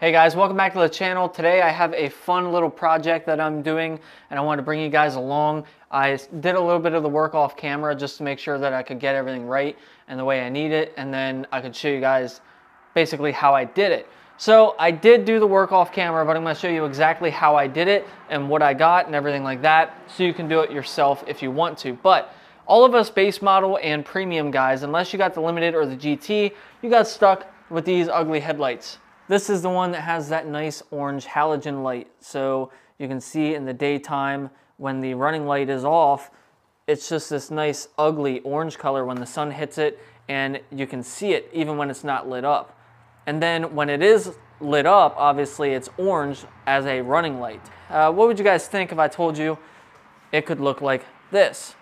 Hey guys, welcome back to the channel. Today I have a fun little project that I'm doing and I want to bring you guys along. I did a little bit of the work off camera just to make sure that I could get everything right and the way I need it, and then I could show you guys basically how I did it. So I did do the work off camera, but I'm going to show you exactly how I did it and what I got and everything like that, so you can do it yourself if you want to. But all of us base model and premium guys, unless you got the limited or the GT, you got stuck with these ugly headlights. This is the one that has that nice orange halogen light. So you can see in the daytime when the running light is off, it's just this nice ugly orange color when the sun hits it, and you can see it even when it's not lit up. And then when it is lit up, obviously it's orange as a running light. What would you guys think if I told you it could look like this?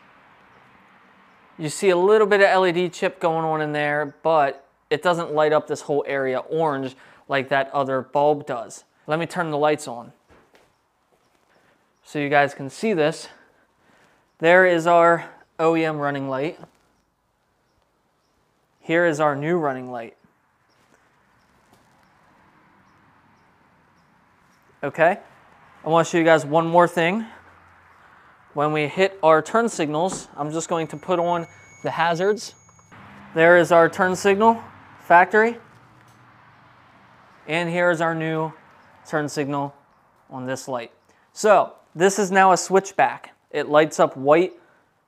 You see a little bit of LED chip going on in there, but it doesn't light up this whole area orange like that other bulb does. Let me turn the lights on so you guys can see this. There is our OEM running light. Here is our new running light. Okay, I want to show you guys one more thing. When we hit our turn signals, I'm just going to put on the hazards. There is our turn signal, factory. And here is our new turn signal on this light. So this is now a switchback. It lights up white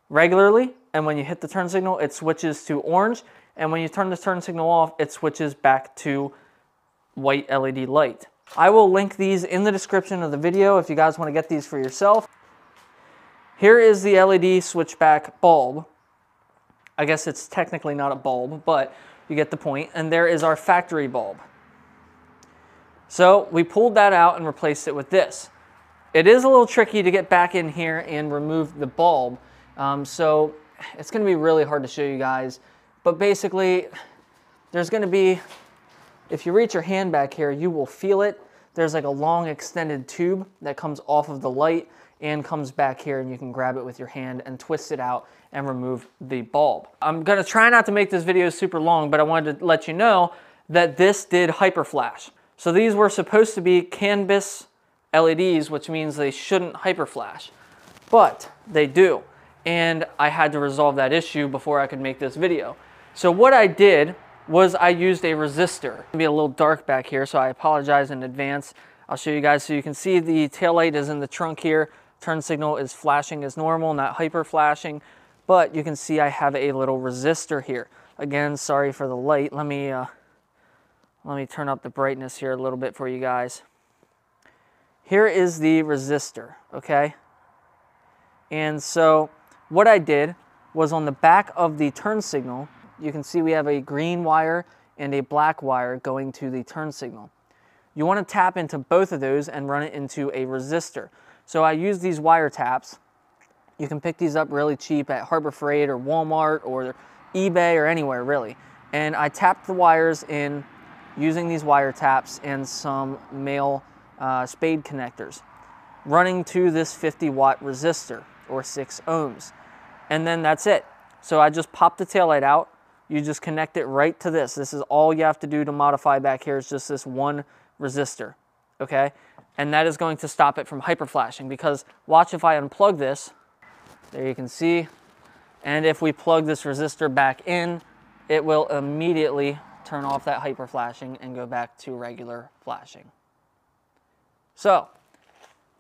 regularly, and when you hit the turn signal, it switches to orange. And when you turn the turn signal off, it switches back to white LED light. I will link these in the description of the video if you guys want to get these for yourself. Here is the LED switchback bulb. I guess it's technically not a bulb, but you get the point. And there is our factory bulb. So we pulled that out and replaced it with this. It is a little tricky to get back in here and remove the bulb. So it's going to be really hard to show you guys. But basically, there's going to be, if you reach your hand back here, you will feel it. There's like a long extended tube that comes off of the light and comes back here, and you can grab it with your hand and twist it out and remove the bulb. I'm going to try not to make this video super long, but I wanted to let you know that this did hyperflash. So these were supposed to be canvas LEDs, which means they shouldn't hyperflash, but they do. And I had to resolve that issue before I could make this video. So what I did was I used a resistor. It's gonna be a little dark back here, so I apologize in advance. I'll show you guys so you can see the taillight is in the trunk here. Turn signal is flashing as normal, not hyper flashing, but you can see I have a little resistor here. Again, sorry for the light. Let me turn up the brightness here a little bit for you guys. Here is the resistor, okay? And so what I did was on the back of the turn signal, you can see we have a green wire and a black wire going to the turn signal. You want to tap into both of those and run it into a resistor. So I use these wire taps. You can pick these up really cheap at Harbor Freight or Walmart or eBay or anywhere really. And I tapped the wires in using these wire taps and some male spade connectors, running to this 50-watt resistor or 6 ohms. And then that's it. So I just pop the taillight out. You just connect it right to this. This is all you have to do to modify back here, is just this one resistor, okay? And that is going to stop it from hyperflashing, because watch if I unplug this. There you can see. And if we plug this resistor back in, it will immediately turn off that hyper flashing and go back to regular flashing. So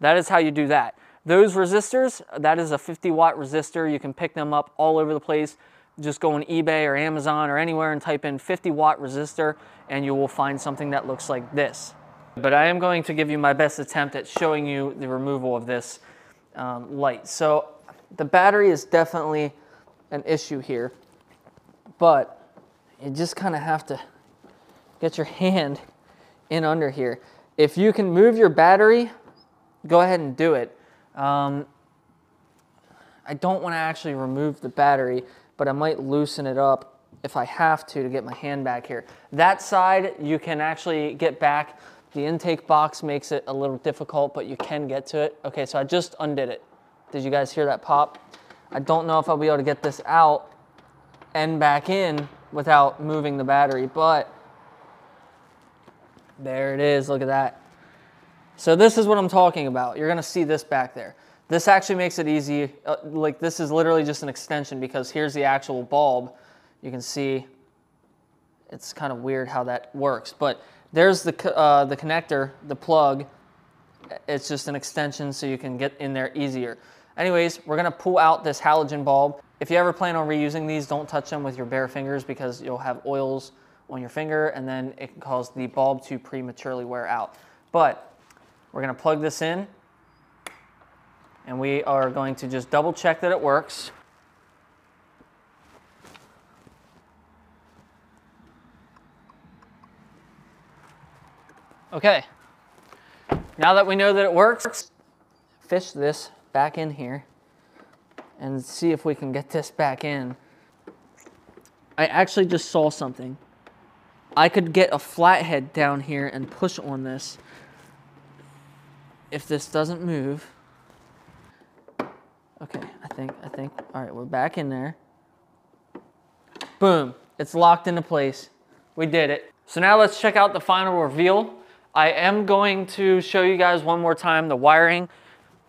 that is how you do that. Those resistors, that is a 50-watt resistor. You can pick them up all over the place. Just go on eBay or Amazon or anywhere and type in 50-watt resistor, and you will find something that looks like this. But I am going to give you my best attempt at showing you the removal of this light. So the battery is definitely an issue here, but you just kind of have to get your hand in under here. If you can move your battery, go ahead and do it. I don't want to actually remove the battery, but I might loosen it up if I have to get my hand back here. That side, you can actually get back. The intake box makes it a little difficult, but you can get to it. Okay, so I just undid it. Did you guys hear that pop? I don't know if I'll be able to get this out and back in without moving the battery, but There it is, look at that. So this is what I'm talking about. You're gonna see this back there. This actually makes it easy. Like this is literally just an extension because here's the actual bulb. You can see it's kind of weird how that works, but there's the connector, the plug. It's just an extension so you can get in there easier. Anyways, we're gonna pull out this halogen bulb. If you ever plan on reusing these, don't touch them with your bare fingers because you'll have oils on your finger and then it can cause the bulb to prematurely wear out. But we're gonna plug this in and we are going to just double check that it works. Okay, now that we know that it works, fish this back in here and see if we can get this back in. I actually just saw something. I could get a flathead down here and push on this if this doesn't move. Okay, I think, all right, we're back in there. Boom, it's locked into place. We did it. So now let's check out the final reveal. I am going to show you guys one more time the wiring,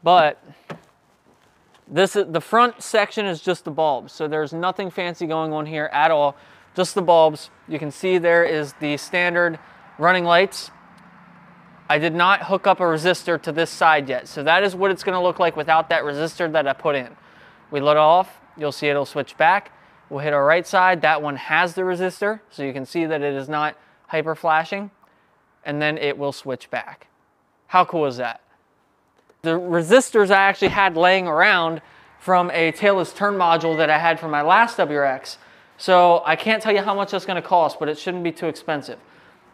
but this is the front section is just the bulbs. So there's nothing fancy going on here at all, just the bulbs. You can see there is the standard running lights. I did not hook up a resistor to this side yet. So that is what it's gonna look like without that resistor that I put in. We let it off, you'll see it'll switch back. We'll hit our right side, that one has the resistor, so you can see that it is not hyper flashing. And then it will switch back. How cool is that? The resistors I actually had laying around from a tailless turn module that I had from my last WRX. So I can't tell you how much that's gonna cost, but it shouldn't be too expensive.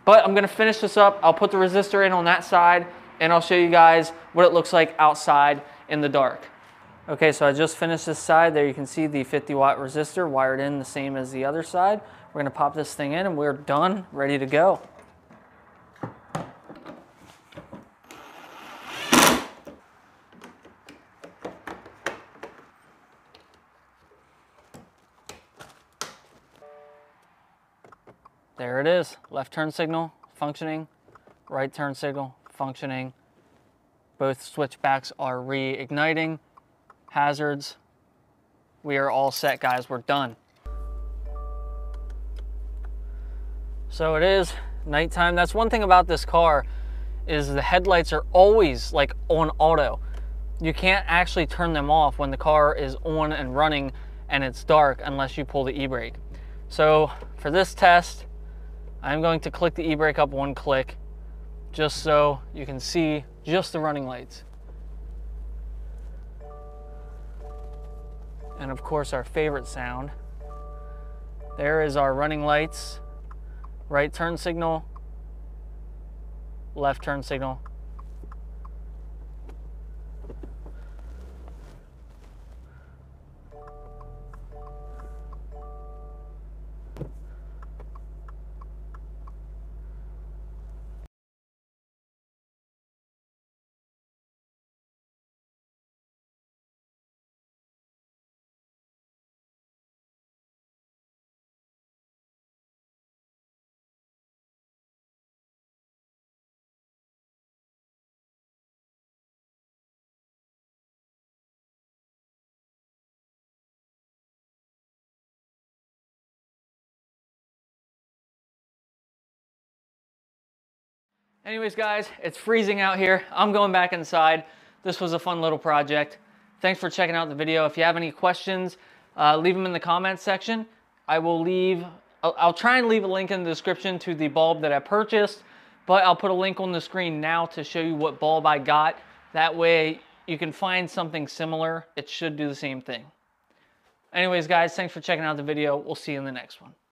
But I'm gonna finish this up. I'll put the resistor in on that side and I'll show you guys what it looks like outside in the dark. Okay, so I just finished this side. There you can see the 50-watt resistor wired in the same as the other side. We're gonna pop this thing in and we're done, ready to go. There it is, left turn signal functioning, right turn signal functioning. Both switchbacks are reigniting. Hazards, we are all set, guys, we're done. So it is nighttime. That's one thing about this car is the headlights are always like on auto. You can't actually turn them off when the car is on and running and it's dark unless you pull the e-brake. So for this test, I'm going to click the e-brake up one click just so you can see just the running lights. And of course our favorite sound. There is our running lights. Right turn signal, left turn signal. Anyways, guys, it's freezing out here. I'm going back inside. This was a fun little project. Thanks for checking out the video. If you have any questions, leave them in the comments section. I'll try and leave a link in the description to the bulb that I purchased, but I'll put a link on the screen now to show you what bulb I got. That way you can find something similar. It should do the same thing. Anyways, guys, thanks for checking out the video. We'll see you in the next one.